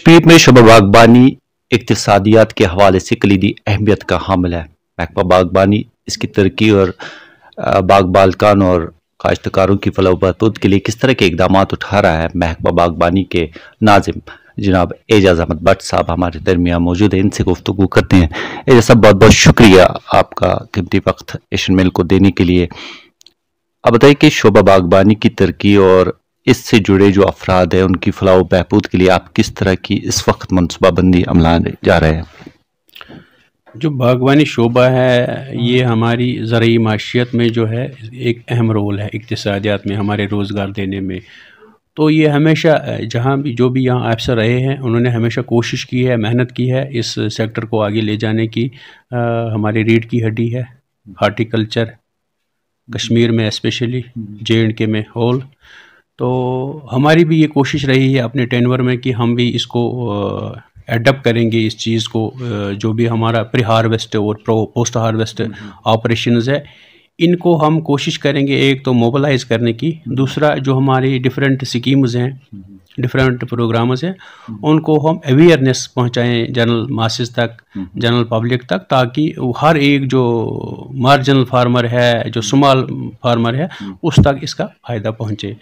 कश्मीर में शोबा बागबानी इक्तिसादियात के हवाले से कलीदी अहमियत का हामिल है। महकमा बागबानी इसकी तरक्की और बाग बालकान और काश्तकारों की फलाह बहबूद के लिए किस तरह के इकदाम उठा रहा है। महकमा बागबानी के नाजिम जनाब एजाज अहमद भट्ट साहब हमारे दरमियान मौजूद है, इनसे गुफ्तगू करते हैं। एजाज साहब, बहुत बहुत शुक्रिया आपका कीमती वक्त एशियन मेल को देने के लिए। अब बताइए कि शोबा बागबानी की तरक्की और इससे जुड़े जो अफराद हैं उनकी फलाह व बहबूद के लिए आप किस तरह की इस वक्त मनसूबाबंदी अमलाने जा रहे हैं। जो बागवानी शोबा है ये हमारी ज़रूरी माशियत में जो है एक अहम रोल है, इक्तिसादियात में हमारे रोज़गार देने में। तो ये हमेशा जहाँ भी जो भी यहाँ अफसर रहे हैं उन्होंने हमेशा कोशिश की है, मेहनत की है इस सेक्टर को आगे ले जाने की। हमारी रीढ़ की हड्डी है हार्टिकल्चर, कश्मीर में स्पेशली, J&K में होल। तो हमारी भी ये कोशिश रही है अपने टेनवर में कि हम भी इसको एडप्ट करेंगे इस चीज़ को। जो भी हमारा प्री हार्वेस्ट और पोस्ट हार्वेस्ट ऑपरेशंस है इनको हम कोशिश करेंगे एक तो मोबिलाइज करने की, दूसरा जो हमारी डिफरेंट स्कीम्स हैं, डिफरेंट प्रोग्राम्स हैं, उनको हम अवेयरनेस पहुंचाएं जनरल मासेस तक, जनरल पब्लिक तक, ताकि हर एक जो मार्जिनल फार्मर है, जो स्मॉल फार्मर है, उस तक इसका फ़ायदा पहुंचे।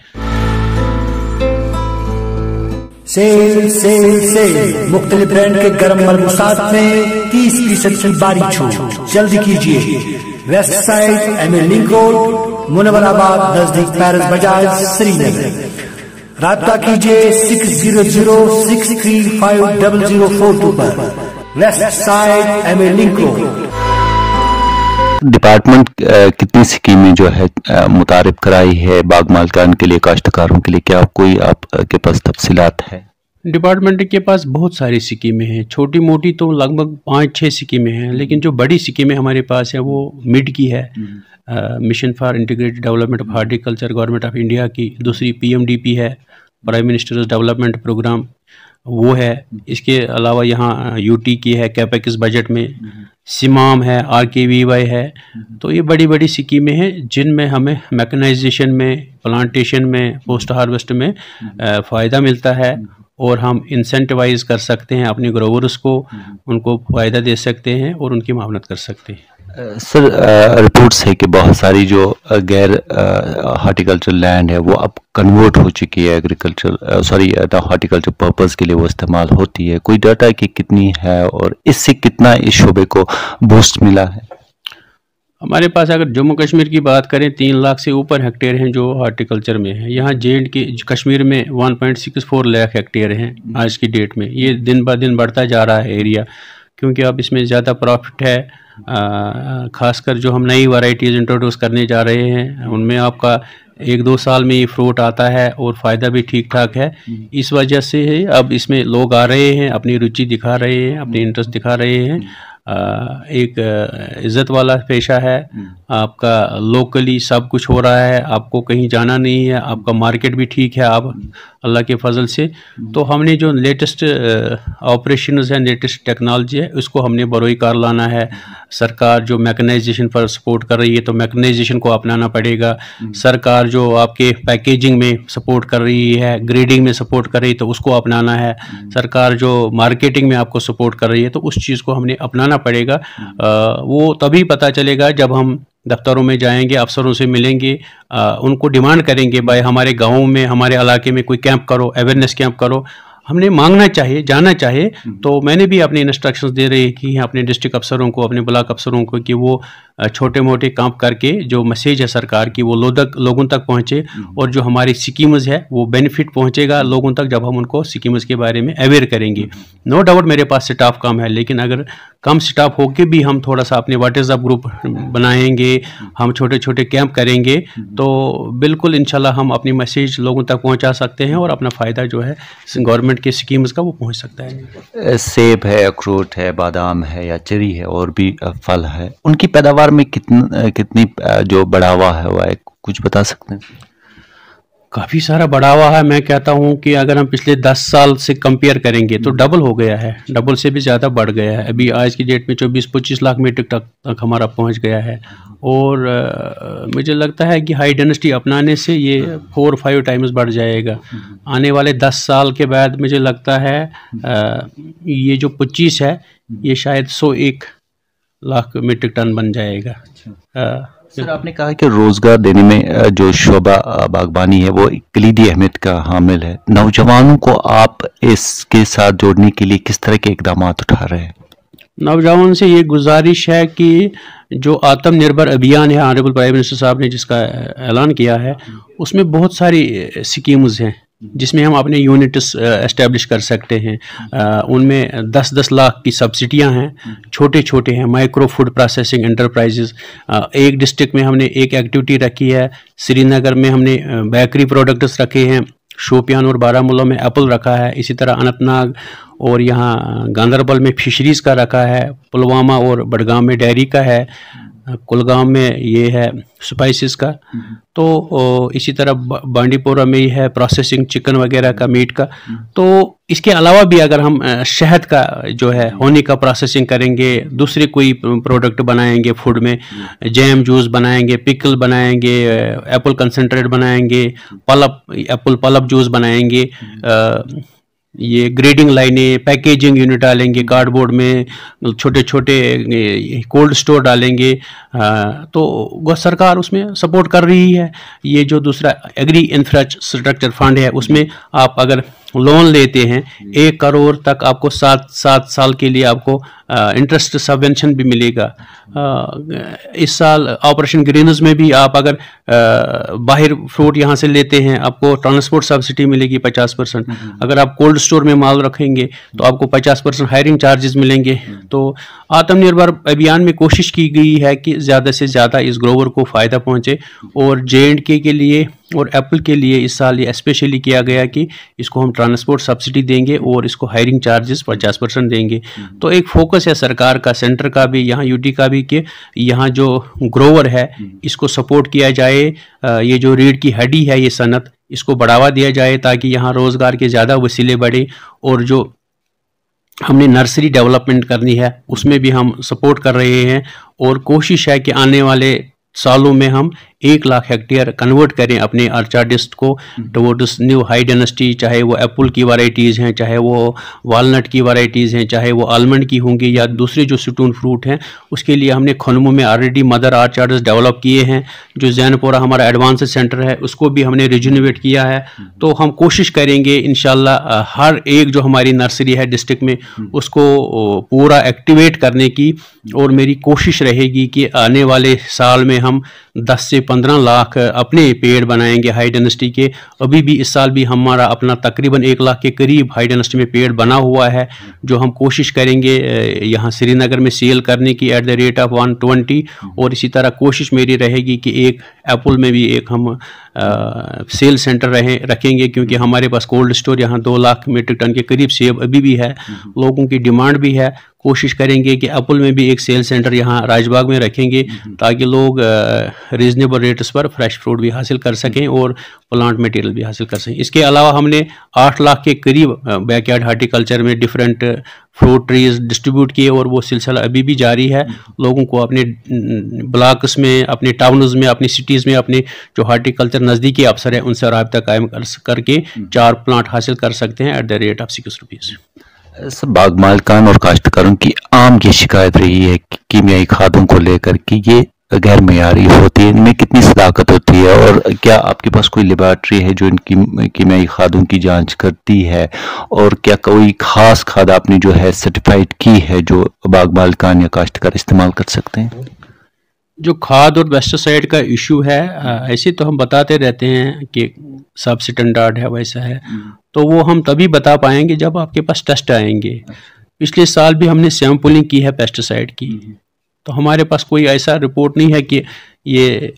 सेल सेल सेल मुख्तलिफ ब्रांड के गर्म मलबूसात में 30% की भारी छूट। जल्दी कीजिए, west side MA link road, Munawwarabad नजदीक पैरिस बाजार, श्रीनगर। राब्ता कीजिए 6006350042 पर। West side MA link road. Department कितनी स्कीमें जो है मुतारिफ कराई है बाग मालकान के लिए, काश्तकारों के लिए, क्या कोई आपके पास तफसीलात है? डिपार्टमेंट के पास बहुत सारी स्कीमें हैं, छोटी मोटी तो लगभग 5-6 स्कीमें हैं, लेकिन जो बड़ी स्कीमें हमारे पास है वो मिड की है। Mission for integrated development of horticulture government of India की, दूसरी PMDP है, प्राइम मिनिस्टर्स डेवलपमेंट प्रोग्राम, वो है। इसके अलावा यहाँ UT की है कैपेक्स बजट में, सिमाम है, RKVY है। तो ये बड़ी बड़ी स्कीमें हैं जिनमें हमें मैकेनाइजेशन में, प्लांटेशन में, पोस्ट हार्वेस्ट में फ़ायदा मिलता है और हम इंसेंटिवाइज कर सकते हैं अपने ग्रोवर्स को, उनको फ़ायदा दे सकते हैं और उनकी मावनत कर सकते हैं। सर, रिपोर्ट्स है कि बहुत सारी जो गैर हार्टिकल्चर लैंड है वो अब कन्वर्ट हो चुकी है एग्रीकल्चर हार्टिकल्चर पर्पस के लिए वो इस्तेमाल होती है। कोई डाटा है कि कितनी है और इससे कितना इस शोबे को बूस्ट मिला है? हमारे पास अगर जम्मू कश्मीर की बात करें 3 लाख से ऊपर हेक्टेयर हैं जो हार्टिकल्चर में है। यहाँ J&K कश्मीर में 1.64 लाख हेक्टेयर हैं आज की डेट में। ये दिन ब दिन बढ़ता जा रहा है एरिया, क्योंकि अब इसमें ज़्यादा प्रॉफिट है। खासकर जो हम नई वैरायटीज़ इंट्रोड्यूस करने जा रहे हैं उनमें आपका 1-2 साल में ये फ्रूट आता है और फ़ायदा भी ठीक ठाक है। इस वजह से अब इसमें लोग आ रहे हैं, अपनी रुचि दिखा रहे हैं, अपनी इंटरेस्ट दिखा रहे हैं। एक इज़्ज़त वाला पेशा है आपका, लोकली सब कुछ हो रहा है, आपको कहीं जाना नहीं है, आपका मार्केट भी ठीक है आप अल्लाह के फजल से। तो हमने जो लेटेस्ट ऑपरेशंस हैं, लेटेस्ट टेक्नोलॉजी है, उसको हमने बरोई कार लाना है। सरकार जो मैकेनाइजेशन पर सपोर्ट कर रही है तो मैकेनाइजेशन को अपनाना पड़ेगा। सरकार जो आपके पैकेजिंग में सपोर्ट कर रही है, ग्रेडिंग में सपोर्ट कर रही है, तो उसको अपनाना है। सरकार जो मार्केटिंग में आपको सपोर्ट कर रही है तो उस चीज़ को हमने अपनाना पड़ेगा। वो तभी पता चलेगा जब हम दफ्तरों में जाएंगे, अफसरों से मिलेंगे, उनको डिमांड करेंगे, भाई हमारे गाँव में, हमारे इलाके में कोई कैंप करो, अवेयरनेस कैंप करो। हमने मांगना चाहिए, जाना चाहिए। तो मैंने भी अपने इंस्ट्रक्शंस दे रहे हैं कि अपने डिस्ट्रिक्ट अफसरों को, अपने ब्लॉक अफसरों को, कि वो छोटे मोटे काम करके जो मैसेज है सरकार की वो लोगों तक पहुँचे, और जो हमारी स्कीम्स है वो बेनिफिट पहुँचेगा लोगों तक जब हम उनको स्कीम्स के बारे में अवेयर करेंगे। नो डाउट मेरे पास स्टाफ कम है, लेकिन अगर कम स्टाफ होके भी हम थोड़ा सा अपने व्हाट्सएप ग्रुप बनाएंगे, हम छोटे छोटे कैंप करेंगे, तो बिल्कुल इंशाल्लाह हम अपनी मैसेज लोगों तक पहुंचा सकते हैं और अपना फ़ायदा जो है गवर्नमेंट के स्कीम्स का वो पहुंच सकता है। सेब है, अखरोट है, बादाम है या चेरी है और भी फल है, उनकी पैदावार में कितनी जो बढ़ावा है वो है, कुछ बता सकते हैं? काफ़ी सारा बढ़ावा है। मैं कहता हूँ कि अगर हम पिछले 10 साल से कंपेयर करेंगे तो डबल हो गया है, डबल से भी ज़्यादा बढ़ गया है। अभी आज की डेट में 24-25 लाख मीट्रिक टन तक हमारा पहुँच गया है। और मुझे लगता है कि हाई डेंसिटी अपनाने से ये 4-5 टाइम्स बढ़ जाएगा। आने वाले 10 साल के बाद मुझे लगता है ये जो 25 है ये शायद 101 लाख मीट्रिक टन बन जाएगा। सर, आपने कहा कि रोजगार देने में जो शोबा बागबानी है वो एक कलीदी अहमियत का हामिल है। नौजवानों को आप इसके साथ जोड़ने के लिए किस तरह के इकदाम उठा रहे हैं? नौजवान से ये गुजारिश है कि जो आत्मनिर्भर अभियान है ऑनरेबल प्राइम मिनिस्टर साहब ने जिसका ऐलान किया है, उसमें बहुत सारी स्कीम्स हैं जिसमें हम अपने यूनिट्स एस्टेब्लिश कर सकते हैं। उनमें 10-10 लाख की सब्सिडियां हैं, छोटे छोटे हैं माइक्रो फूड प्रोसेसिंग एंटरप्राइजेस। एक डिस्ट्रिक्ट में हमने एक एक्टिविटी रखी है, श्रीनगर में हमने बेकरी प्रोडक्ट्स रखे हैं, शोपियान और बारामूला में एप्पल रखा है, इसी तरह अनंतनाग और यहाँ गांदरबल में फिशरीज़ का रखा है, पुलवामा और बडगाम में डेयरी का है, कुलगाम में ये है स्पाइसेस का। तो इसी तरह बांडीपोरा में ही है प्रोसेसिंग चिकन वगैरह का, मीट का। तो इसके अलावा भी अगर हम शहद का जो है होनी का प्रोसेसिंग करेंगे, दूसरे कोई प्रोडक्ट बनाएंगे फूड में, जैम जूस बनाएंगे, पिकल बनाएंगे, एप्पल कंसनट्रेट बनाएंगे, पल्प एप्पल पल्प जूस बनाएंगे, ये ग्रेडिंग लाइनें, पैकेजिंग यूनिट डालेंगे, कार्डबोर्ड में छोटे छोटे कोल्ड स्टोर डालेंगे, तो सरकार उसमें सपोर्ट कर रही है। ये जो दूसरा एग्री इंफ्रास्ट्रक्चर फंड है उसमें आप अगर लोन लेते हैं 1 करोड़ तक आपको 7 साल के लिए आपको इंटरेस्ट सबवेंशन भी मिलेगा। इस साल ऑपरेशन ग्रीनस में भी आप अगर बाहर फ्रूट यहाँ से लेते हैं आपको ट्रांसपोर्ट सब्सिडी मिलेगी 50%। अगर आप कोल्ड स्टोर में माल रखेंगे तो आपको 50% हायरिंग चार्जेस मिलेंगे। तो आत्मनिर्भर अभियान में कोशिश की गई है कि ज़्यादा से ज़्यादा इस ग्रोवर को फ़ायदा पहुँचे। और J&K के लिए और एप्पल के लिए इस साल ये स्पेशली किया गया कि इसको हम ट्रांसपोर्ट सब्सिडी देंगे और इसको हायरिंग चार्जेस 50% देंगे। तो एक फोकस है सरकार का, सेंटर का भी, यहाँ यूटी का भी, कि यहाँ जो ग्रोवर है इसको सपोर्ट किया जाए। ये जो रीढ़ की हड्डी है ये सनत, इसको बढ़ावा दिया जाए ताकि यहाँ रोज़गार के ज़्यादा वसीले बढ़े। और जो हमने नर्सरी डेवलपमेंट करनी है उसमें भी हम सपोर्ट कर रहे हैं। और कोशिश है कि आने वाले सालों में हम 1 लाख हेक्टेयर कन्वर्ट करें अपने आर्चार्डिस्ट को टुवर्ड्स न्यू हाई डेनेसिटी, चाहे वो एप्पल की वैरायटीज़ हैं, चाहे वो वालनट की वैरायटीज़ हैं, चाहे वो आलमंड की होंगी या दूसरे जो सिटून फ्रूट हैं। उसके लिए हमने खनमू में ऑलरेडी मदर आर्चार्ड्स डेवलप किए हैं। जो जैनपुरा हमारा एडवांस सेंटर है उसको भी हमने रिजुनोवेट किया है। तो हम कोशिश करेंगे इंशाल्लाह हर एक जो हमारी नर्सरी है डिस्ट्रिक्ट में उसको पूरा एक्टिवेट करने की। और मेरी कोशिश रहेगी कि आने वाले साल में हम 10 से 15 लाख अपने पेड़ बनाएंगे हाई डेनेसिटी के। अभी भी इस साल भी हमारा अपना तकरीबन 1 लाख के करीब हाई डेनेसिटी में पेड़ बना हुआ है, जो हम कोशिश करेंगे यहाँ श्रीनगर में सेल करने की एट द रेट ऑफ 120। और इसी तरह कोशिश मेरी रहेगी कि एक एप्पल में भी एक हम सेल सेंटर रखेंगे, क्योंकि हमारे पास कोल्ड स्टोर यहाँ 2 लाख मीट्रिक टन के करीब सेब अभी भी है, लोगों की डिमांड भी है। कोशिश करेंगे कि एप्पल में भी एक सेल सेंटर यहाँ राजबाग में रखेंगे ताकि लोग रीजनेबल रेट्स पर फ्रेश फ्रूट भी हासिल कर सकें और प्लांट मटेरियल भी हासिल कर सकें। इसके अलावा हमने 8 लाख के करीब बैकयार्ड हार्टिकल्चर में डिफरेंट फ्रूट ट्रीज डिस्ट्रीब्यूट किए और वो सिलसिला अभी भी जारी है। लोगों को अपने ब्लॉक्स में, अपने टाउन्स में, अपनी सिटीज़ में अपने जो हार्टिकल्चर नज़दीकी अफसर है उनसे राब्ता कायम करके 4 प्लांट हासिल कर सकते हैं at the rate of 6 rupees. सब बाग मालिकान और काश्तकारों की आम ये शिकायत रही है कि कीमियाई खादों को लेकर कि ये गैर मयारी होती है, इनमें कितनी सदाकत होती है, और क्या आपके पास कोई लेबॉरेटरी है जो इनकी कीमियाई खादों की जांच करती है, और क्या कोई खास खाद आपने जो है सर्टिफाइड की है जो बाग मालिकान या काश्तकार इस्तेमाल कर सकते हैं? जो खाद और पेस्टिसाइड का इशू है, ऐसे तो हम बताते रहते हैं कि सब स्टैंडर्ड है, वैसा है, तो वो हम तभी बता पाएंगे जब आपके पास टेस्ट आएंगे। पिछले साल भी हमने सैंपलिंग की है पेस्टिसाइड की, तो हमारे पास कोई ऐसा रिपोर्ट नहीं है कि ये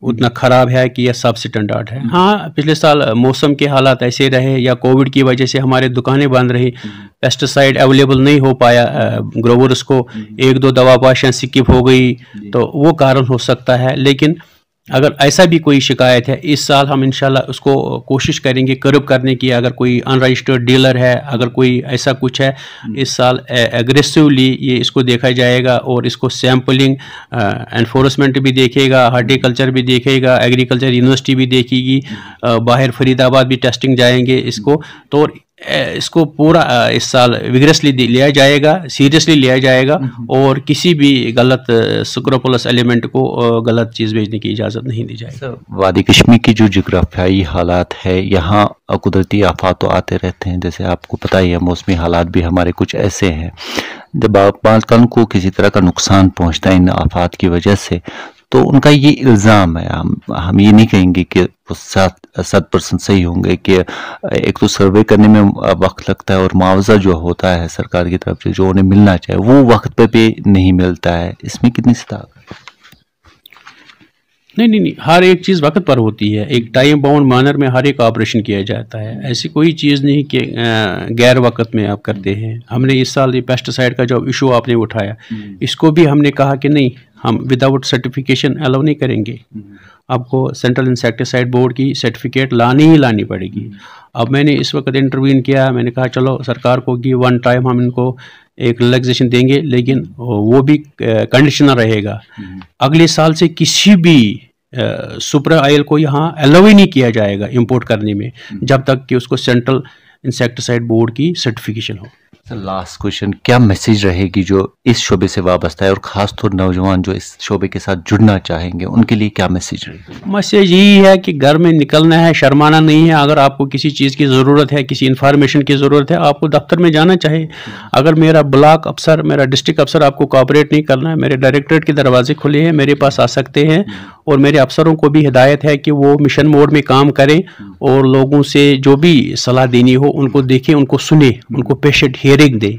उतना ख़राब है कि यह सब स्टैंडर्ड है। हाँ, पिछले साल मौसम के हालात ऐसे रहे या कोविड की वजह से हमारे दुकानें बंद रही, पेस्टिसाइड अवेलेबल नहीं हो पाया ग्रोवर्स को, 1-2 दवा पाशियाँ स्किप हो गई, तो वो कारण हो सकता है। लेकिन अगर ऐसा भी कोई शिकायत है, इस साल हम इंशाल्लाह उसको कोशिश करेंगे कर्ब करने की। अगर कोई अनरजिस्टर्ड डीलर है, अगर कोई ऐसा कुछ है, इस साल एग्रेसिवली ये इसको देखा जाएगा और इसको सैम्पलिंग एनफोर्समेंट भी देखेगा, हार्टिकल्चर भी देखेगा, एग्रीकल्चर यूनिवर्सिटी भी देखेगी, बाहर फरीदाबाद भी टेस्टिंग जाएंगे इसको। तो इसको पूरा इस साल विग्रेसली लिया जाएगा, सीरियसली लिया जाएगा और किसी भी गलत स्क्रोपुलस एलिमेंट को गलत चीज़ भेजने की इजाज़त नहीं दी जाएगी। वादी कश्मीर की जो जोग्राफियाई हालात है, यहाँ कुदरती आफात तो आते रहते हैं, जैसे आपको पता ही है मौसमी हालात भी हमारे कुछ ऐसे हैं। जब बालकन को किसी तरह का नुकसान पहुँचता है इन आफात की वजह से, तो उनका ये इल्ज़ाम है, हम ये नहीं कहेंगे कि वो 100% सही होंगे कि एक तो सर्वे करने में वक्त लगता है और मुआवजा जो होता है सरकार की तरफ से जो उन्हें मिलना चाहिए वो वक्त पे भी नहीं मिलता है, इसमें कितनी सदाकत? नहीं, हर एक चीज़ वक्त पर होती है। एक टाइम बाउंड मैनर में हर एक ऑपरेशन किया जाता है। ऐसी कोई चीज़ नहीं कि गैर वक्त में आप करते हैं। हमने इस साल ये पेस्टिसाइड का जो इशू आपने उठाया, इसको भी हमने कहा कि नहीं, हम विदाउट सर्टिफिकेशन अलाउ नहीं करेंगे। आपको सेंट्रल इंसेक्टिसाइड बोर्ड की सर्टिफिकेट लानी ही लानी पड़ेगी। अब मैंने इस वक्त इंटरवीन किया, मैंने कहा चलो सरकार को कि वन टाइम हम इनको एक रिलैक्सेशन देंगे, लेकिन वो भी कंडीशनल रहेगा। अगले साल से किसी भी सुपर ऑयल को यहाँ अलाउ ही नहीं किया जाएगा इंपोर्ट करने में, जब तक कि उसको सेंट्रल इंसेक्टिसाइड बोर्ड की सर्टिफिकेशन हो। लास्ट क्वेश्चन, क्या मैसेज रहेगी जो इस शोबे से वाबस्ता है और ख़ास तौर नौजवान जो इस शोबे के साथ जुड़ना चाहेंगे उनके लिए क्या मैसेज रहेगी? मैसेज यही है कि घर में निकलना है, शर्माना नहीं है। अगर आपको किसी चीज़ की ज़रूरत है, किसी इन्फॉर्मेशन की ज़रूरत है, आपको दफ्तर में जाना चाहिए। अगर मेरा ब्लॉक अफसर, मेरा डिस्ट्रिक्ट अफसर आपको कोऑपरेट नहीं करना है, मेरे डायरेक्टरेट के दरवाजे खुले हैं, मेरे पास आ सकते हैं। और मेरे अफसरों को भी हिदायत है कि वो मिशन मोड में काम करें और लोगों से जो भी सलाह देनी हो उनको देखें, उनको सुने, उनको पेशेंट हियरिंग दें।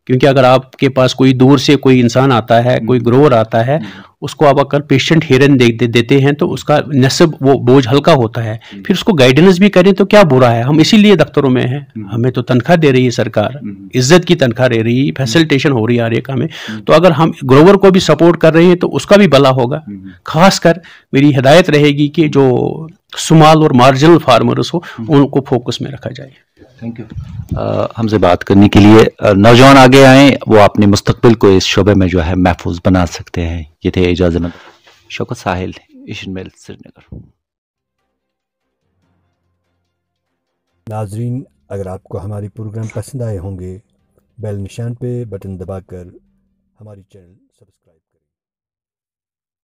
क्योंकि अगर आपके पास कोई दूर से कोई इंसान आता है, कोई ग्रोवर आता है, उसको आप अगर पेशेंट हियरिंग देते हैं तो उसका नस्ब वो बोझ हल्का होता है। फिर उसको गाइडेंस भी करें तो क्या बुरा है। हम इसीलिए दफ्तरों में हैं, हमें तो तनख्वाह दे रही है सरकार, इज्जत की तनख्वाह दे रही है, फैसिलिटेशन हो रही है हर एक हमें। तो अगर हम ग्रोवर को भी सपोर्ट कर रहे हैं तो उसका भी भला होगा। खासकर मेरी हिदायत रहेगी कि जो स्मॉल और मार्जिनल फार्मर्स हो उनको फोकस में रखा जाए। थैंक यू हमसे बात करने के लिए। नौजवान आगे आए, वो अपने मुस्तकबिल को इस शोबे में जो है महफूज बना सकते हैं। ये थे एजाज अहमद, शौकत साहिल, एशियन मेल, श्रीनगर। नाजरीन, अगर आपको हमारी प्रोग्राम पसंद आए होंगे, बेल निशान पे बटन दबाकर हमारी चैनल सब्सक्राइब